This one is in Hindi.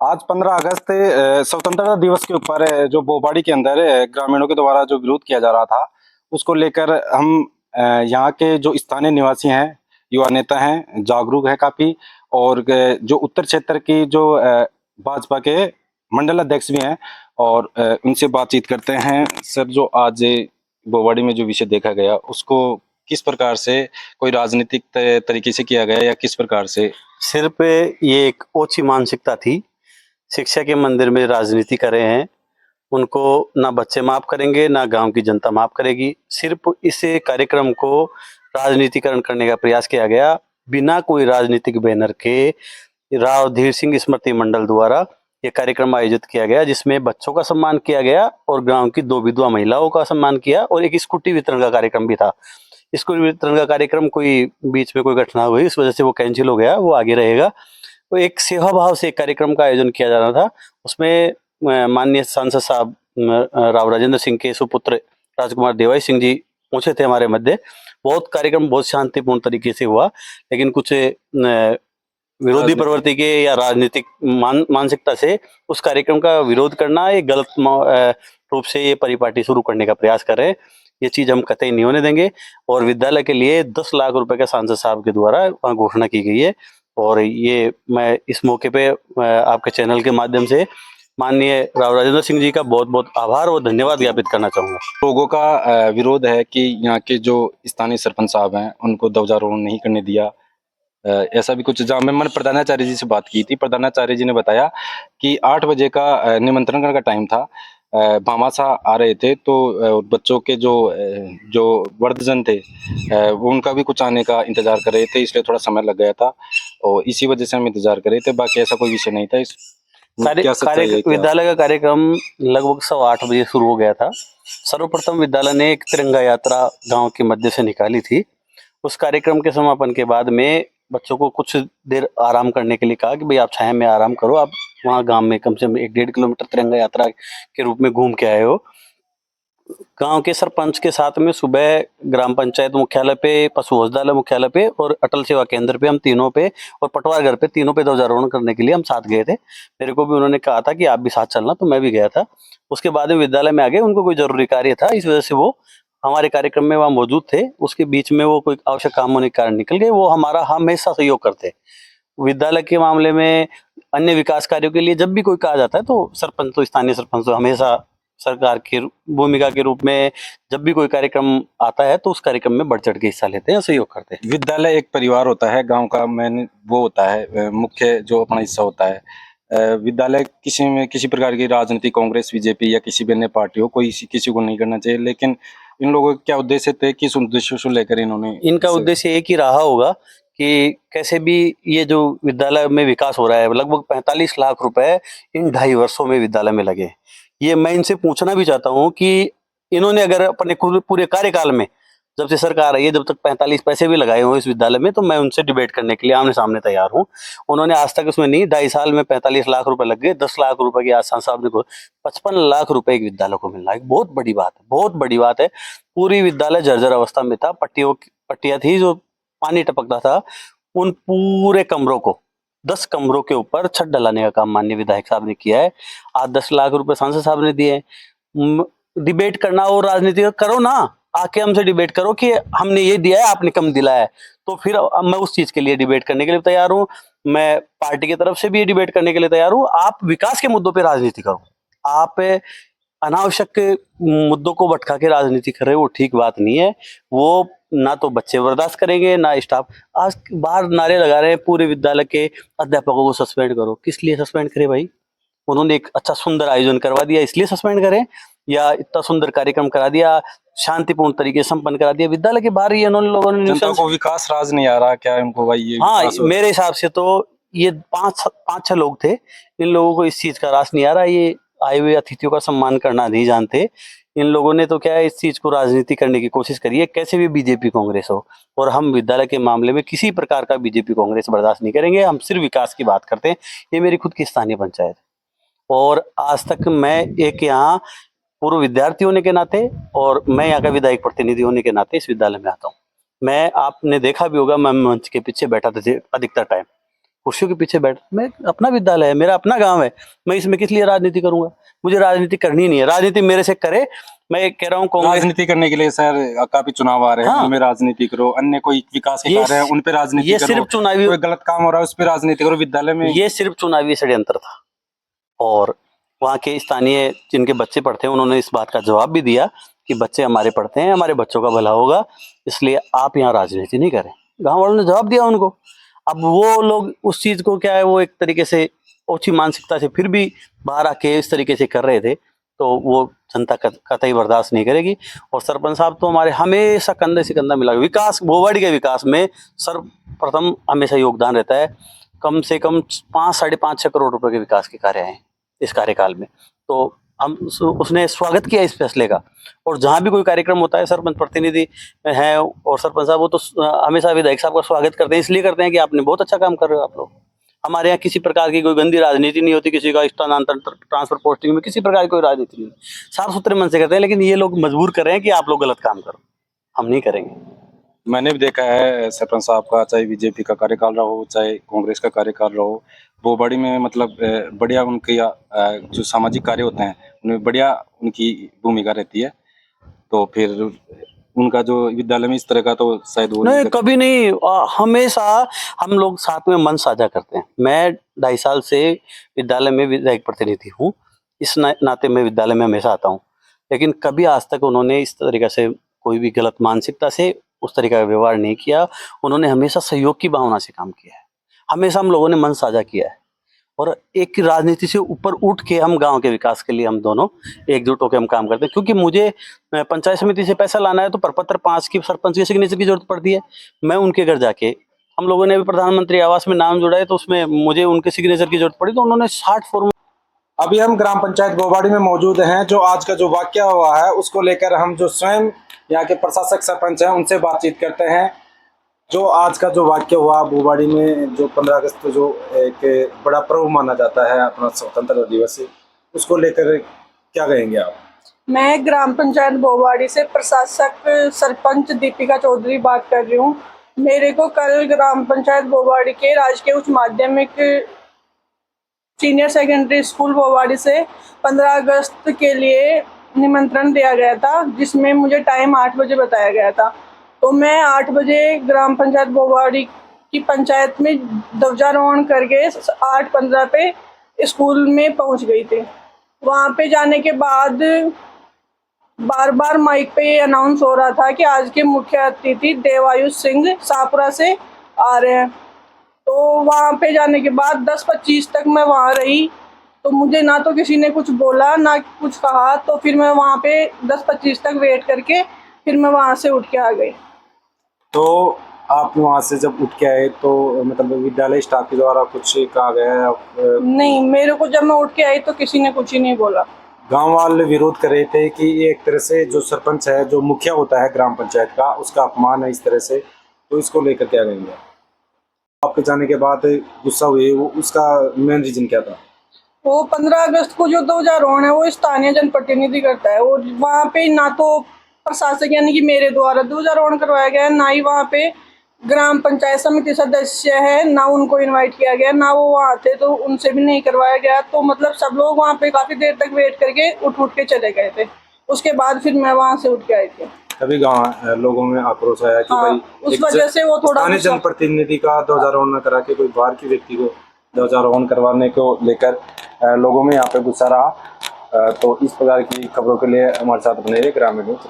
आज 15 अगस्त स्वतंत्रता दिवस के ऊपर जो बोबाड़ी के अंदर ग्रामीणों के द्वारा जो विरोध किया जा रहा था, उसको लेकर हम यहाँ के जो स्थानीय निवासी हैं, युवा नेता हैं, जागरूक हैं काफ़ी। और जो उत्तर क्षेत्र की जो भाजपा के मंडल अध्यक्ष भी हैं, और उनसे बातचीत करते हैं। सर, जो आज बोबाड़ी में जो विषय देखा गया, उसको किस प्रकार से, कोई राजनीतिक तरीके से किया गया या किस प्रकार से? सिर्फ ये एक ओछी मानसिकता थी। शिक्षा के मंदिर में राजनीति कर रहे हैं, उनको ना बच्चे माफ करेंगे, ना गांव की जनता माफ करेगी। सिर्फ इस कार्यक्रम को राजनीतिकरण करने का प्रयास किया गया, बिना कोई राजनीतिक बैनर के। राव धीर सिंह स्मृति मंडल द्वारा ये कार्यक्रम आयोजित किया गया, जिसमें बच्चों का सम्मान किया गया और गांव की 2 विधवा महिलाओं का सम्मान किया, और एक स्कूटी वितरण का कार्यक्रम भी था। स्कूटी वितरण का कार्यक्रम कोई बीच में कोई घटना हुई, इस वजह से वो कैंसिल हो गया, वो आगे रहेगा। तो एक सेवा भाव से एक कार्यक्रम का आयोजन किया जा रहा था। उसमें माननीय सांसद साहब राव राजेंद्र सिंह के सुपुत्र राजकुमार देवाई सिंह जी पहुंचे थे हमारे मध्य। बहुत कार्यक्रम बहुत शांतिपूर्ण तरीके से हुआ, लेकिन कुछ विरोधी प्रवृत्ति के या राजनीतिक मानसिकता से उस कार्यक्रम का विरोध करना, ये गलत रूप से ये परिपाटी शुरू करने का प्रयास कर रहे हैं। ये चीज हम कतई नहीं होने देंगे। और विद्यालय के लिए 10 लाख रुपए का सांसद साहब के द्वारा घोषणा की गई है। और ये मैं इस मौके पे आपके चैनल के माध्यम से माननीय राव राजेंद्र सिंह जी का बहुत बहुत आभार और धन्यवाद ज्ञापित करना चाहूंगा। लोगों का विरोध है कि यहाँ के जो स्थानीय सरपंच साहब हैं, उनको ध्वजारोहण नहीं करने दिया। ऐसा भी कुछ, जहाँ मैंने प्रधानाचार्य जी से बात की थी, प्रधानाचार्य जी ने बताया कि 8 बजे का निमंत्रण का टाइम था। भामाशाह आ रहे थे, तो बच्चों के जो वृद्धजन थे, वो उनका भी कुछ आने का इंतजार कर रहे थे, इसलिए थोड़ा समय लग गया था और इसी वजह से हम इंतजार कर रहे थे। बाकी ऐसा कोई विषय नहीं था। विद्यालय का कार्यक्रम लगभग 8:15 शुरू हो गया था। सर्वप्रथम विद्यालय ने एक तिरंगा यात्रा गांव के मध्य से निकाली थी। उस कार्यक्रम के समापन के बाद में बच्चों को कुछ देर आराम करने के लिए कहा कि भाई आप छाया में आराम करो, आप वहाँ गांव में कम से कम 1-1.5 किलोमीटर तिरंगा यात्रा के रूप में घूम के आए हो। गांव के सरपंच के साथ में सुबह ग्राम पंचायत मुख्यालय पे, पशु औषधालय मुख्यालय पे और अटल सेवा केंद्र पे, हम तीनों पे, और पटवार घर पे, तीनों पे ध्वजारोहण करने के लिए हम साथ गए थे। मेरे को भी उन्होंने कहा था कि आप भी साथ चलना, तो मैं भी गया था। उसके बाद में विद्यालय में आ गए, उनको कोई जरूरी कार्य था, इस वजह से वो हमारे कार्यक्रम में वहाँ मौजूद थे। उसके बीच में वो कोई आवश्यक काम होने के कारण निकल गए। वो हमारा हमेशा सहयोग करते। विद्यालय के मामले में अन्य विकास कार्यों के लिए जब भी कोई कहा जाता है, तो सरपंच, तो स्थानीय सरपंच तो हमेशा सरकार की भूमिका के रूप में जब भी कोई कार्यक्रम आता है, तो उस कार्यक्रम में बढ़ चढ़ के हिस्सा लेते हैं, सहयोग करते हैं। विद्यालय एक परिवार होता है, गांव का मेन वो होता है, मुख्य जो अपना हिस्सा होता है। विद्यालय किसी प्रकार की राजनीति, कांग्रेस, बीजेपी या किसी भी अन्य पार्टी हो, कोई किसी को नहीं करना चाहिए। लेकिन इन लोगों के क्या उद्देश्य थे, किस उद्देश्य को लेकर इन्होंने? इनका उद्देश्य एक ही रहा होगा कि कैसे भी ये जो विद्यालय में विकास हो रहा है, लगभग 45 लाख रुपए इन 2.5 वर्षों में विद्यालय में लगे। ये मैं इनसे पूछना भी चाहता हूँ कि इन्होंने अगर अपने पूरे कार्यकाल में, जब से सरकार आई है, जब तक 45 पैसे भी लगाए हो इस विद्यालय में, तो मैं उनसे डिबेट करने के लिए आमने सामने तैयार हूँ। उन्होंने आज तक उसमें नहीं, 2.5 साल में 45 लाख रुपए लग गए। 10 लाख रुपए की आज साहब ने 55 लाख रुपए एक विद्यालय को मिलना एक बहुत बड़ी बात है, बहुत बड़ी बात है। पूरी विद्यालय जर्जर अवस्था में था। पट्टियां थी जो पानी टपकता था। उन पूरे कमरों को, 10 कमरों के ऊपर छत डलाने का काम माननीय विधायक साहब ने किया है। आज 10 लाख रुपए सांसद साहब ने दिए। डिबेट करना और राजनीति करो ना, आके हमसे डिबेट करो कि हमने ये दिया है, आपने कम दिला है, तो फिर मैं उस चीज के लिए डिबेट करने के लिए तैयार हूँ। मैं पार्टी की तरफ से भी ये डिबेट करने के लिए तैयार हूँ। आप विकास के मुद्दों पे राजनीति करो। आप अनावश्यक मुद्दों को भटका के राजनीति कर रहे हो, वो ठीक बात नहीं है। वो ना तो बच्चे बर्दाश्त करेंगे, ना स्टाफ। आज बाहर नारे लगा रहे हैं पूरे विद्यालय के अध्यापकों को सस्पेंड करो। किस लिए सस्पेंड करे भाई? उन्होंने एक अच्छा सुंदर आयोजन करवा दिया, इसलिए सस्पेंड करें? या इतना सुंदर कार्यक्रम करा दिया, शांतिपूर्ण तरीके से संपन्न करा दिया, विद्यालय के बाहर ही इन्होंने लोगों ने जनता को विकास राज नहीं आ रहा क्या इनको भाई? ये हाँ, मेरे हिसाब से तो ये 5-6 लोग थे, इन लोगों को इस चीज का रास नहीं आ रहा। ये आए हुए अतिथियों का सम्मान करना नहीं जानते। इन लोगों ने तो क्या है, इस चीज को राजनीति करने की कोशिश करी है, कैसे भी बीजेपी कांग्रेस हो। और हम विद्यालय के मामले में किसी प्रकार का बीजेपी कांग्रेस बर्दाश्त नहीं करेंगे। हम सिर्फ विकास की बात करते हैं। ये मेरी खुद की स्थानीय पंचायत है, और आज तक मैं एक यहाँ पूर्व विद्यार्थी होने के नाते, और मैं यहाँ का विधायक प्रतिनिधि होने के नाते इस विद्यालय में आता हूँ। मैं, आपने देखा भी होगा, मैं मंच के पीछे बैठा था अधिकतर टाइम। कुर्सियों के पीछे बैठ, मैं अपना विद्यालय है, मेरा अपना गांव है, मैं इसमें किस लिए राजनीति करूंगा? मुझे राजनीति करनी नहीं है, राजनीति मेरे से करे। मैं कह रहा हूँ कांग्रेस, राजनीति करने के लिए सर काफी चुनाव आ रहे हैं, हाँ। उनमें राजनीति करो, अन्य कोई विकास के ये कार्य हैं उन पे राजनीति ये करो, सिर्फ चुनावी, कोई गलत काम हो रहा है उस पे राजनीति करो विद्यालय में। ये सिर्फ चुनावी षड्यंत्र था। और वहाँ के स्थानीय जिनके बच्चे पढ़ते हैं उन्होंने इस बात का जवाब भी दिया कि बच्चे हमारे पढ़ते हैं, हमारे बच्चों का भला होगा, इसलिए आप यहाँ राजनीति नहीं करें। गांव वालों ने जवाब दिया उनको। अब वो लोग उस चीज को क्या है, वो एक तरीके से ओछी मानसिकता से फिर भी बाहर आके इस तरीके से कर रहे थे, तो वो जनता कतई बर्दाश्त नहीं करेगी। और सरपंच साहब तो हमारे हमेशा कंधे से कंधा मिला, विकास, भोवाड़ी के विकास में सर्वप्रथम हमेशा योगदान रहता है। कम से कम 5-5.5 करोड़ रुपए के विकास के कार्य हैं इस कार्यकाल में, तो हम उसने स्वागत किया इस फैसले का। और जहाँ भी कोई कार्यक्रम होता है, सरपंच प्रतिनिधि हैं और सरपंच साहब वो तो हमेशा विधायक साहब का स्वागत करते हैं, इसलिए करते हैं कि आपने बहुत अच्छा काम कर रहे हो आप लोग। हमारे यहाँ किसी प्रकार की कोई गंदी राजनीति नहीं होती, किसी का स्थानांतरण ट्रांसफर पोस्टिंग में किसी प्रकार की कोई राजनीति नहीं, साफ सुथरे मन से करते हैं। लेकिन ये लोग मजबूर कर रहे हैं कि आप लोग गलत काम करो, हम नहीं करेंगे। मैंने भी देखा है सरपंच साहब का, चाहे बीजेपी का कार्यकाल रहा हो चाहे कांग्रेस का कार्यकाल रहा हो, भोपाड़ी में मतलब बढ़िया उनके जो सामाजिक कार्य होते हैं उनमें बढ़िया उनकी भूमिका रहती है। तो फिर उनका जो विद्यालय में इस तरह का तो शायद वो नहीं, कभी नहीं। हमेशा हम लोग साथ में मन साझा करते हैं। मैं 2.5 साल से विद्यालय में विधायक प्रतिनिधि हूँ, इस नाते मैं विद्यालय में हमेशा आता हूँ, लेकिन कभी आज तक उन्होंने इस तरीके से कोई भी गलत मानसिकता से उस तरीके का व्यवहार नहीं किया। उन्होंने हमेशा सहयोग की भावना से काम किया है, हमेशा हम लोगों ने मन साझा किया है। और एक राजनीति से ऊपर उठ के हम गांव के विकास के लिए हम दोनों एकजुट होकर हम काम करते हैं। क्योंकि मुझे पंचायत समिति से पैसा लाना है तो प्रपत्र 5 की सरपंच के सिग्नेचर की जरूरत पड़ती है। मैं उनके घर जाके, हम लोगों ने अभी प्रधानमंत्री आवास में नाम जुड़ा है तो उसमें मुझे उनके सिग्नेचर की जरूरत पड़ी, तो उन्होंने 60 फॉर्म। अभी हम ग्राम पंचायत भोपाड़ी में मौजूद हैं। जो आज का जो वाकया हुआ है उसको लेकर हम जो स्वयं यहाँ के प्रशासक सरपंच हैं उनसे बातचीत करते हैं। जो आज का जो वाकया हुआ भोपाड़ी में, जो 15 अगस्त को जो एक बड़ा पर्व माना जाता है अपना स्वतंत्रता दिवस, उसको लेकर क्या कहेंगे आप? मैं ग्राम पंचायत भोपाड़ी से प्रशासक सरपंच दीपिका चौधरी बात कर रही हूँ। मेरे को कल ग्राम पंचायत भोपाड़ी के राजकीय उच्च माध्यमिक सीनियर सेकेंडरी स्कूल भोपाड़ी से 15 अगस्त के लिए निमंत्रण दिया गया था, जिसमें मुझे टाइम 8 बजे बताया गया था। तो मैं 8 बजे ग्राम पंचायत भोपाड़ी की पंचायत में ध्वजारोहण करके 8:15 पे स्कूल में पहुंच गई थी। वहां पे जाने के बाद बार बार माइक पे ये अनाउंस हो रहा था कि आज के मुख्य अतिथि देवायुष सिंह शाहपुरा से आ रहे हैं। तो वहाँ पे जाने के बाद 10:25 तक मैं वहाँ रही, तो मुझे ना तो किसी ने कुछ बोला ना कुछ कहा। तो फिर मैं वहाँ पे 10:25 तक वेट करके फिर मैं वहाँ से उठ के आ गई। तो आप वहाँ से जब उठ के आए तो मतलब विद्यालय स्टाफ के द्वारा कुछ कहा गया? नहीं, मेरे को जब मैं उठ के आई तो किसी ने कुछ ही नहीं बोला। गांव वाले विरोध कर रहे थे कि ये एक तरह से जो सरपंच है, जो मुखिया होता है ग्राम पंचायत का, उसका अपमान है इस तरह से। तो इसको लेकर क्या कहेंगे? आपके जाने के बाद गुस्सा हुए, वो उसका मेन रीजन क्या था? वो 15 अगस्त को जो ध्वजारोहण है वो स्थानीय जनप्रतिनिधि करता है। वो वहाँ पे ना तो प्रशासक यानी कि मेरे द्वारा ध्वजारोहण करवाया गया, ना ही वहाँ पे ग्राम पंचायत समिति सदस्य है, ना उनको इनवाइट किया गया, ना वो वहाँ थे तो उनसे भी नहीं करवाया गया। तो मतलब सब लोग वहाँ पे काफी देर तक वेट करके उठ के चले गए थे। उसके बाद फिर मैं वहाँ से उठ के आई थी। तभी गाँव लोगों में आक्रोश आया कि हाँ, भाई उस वजह से वो थोड़ा स्थानीय जनप्रतिनिधि का ध्वजारोहण न करा के कोई बाहर की व्यक्ति को ध्वजारोहण करवाने को लेकर लोगों में यहाँ पे गुस्सा रहा। तो इस प्रकार की खबरों के लिए हमारे साथ बने रहिए ग्रामीण न्यूज़।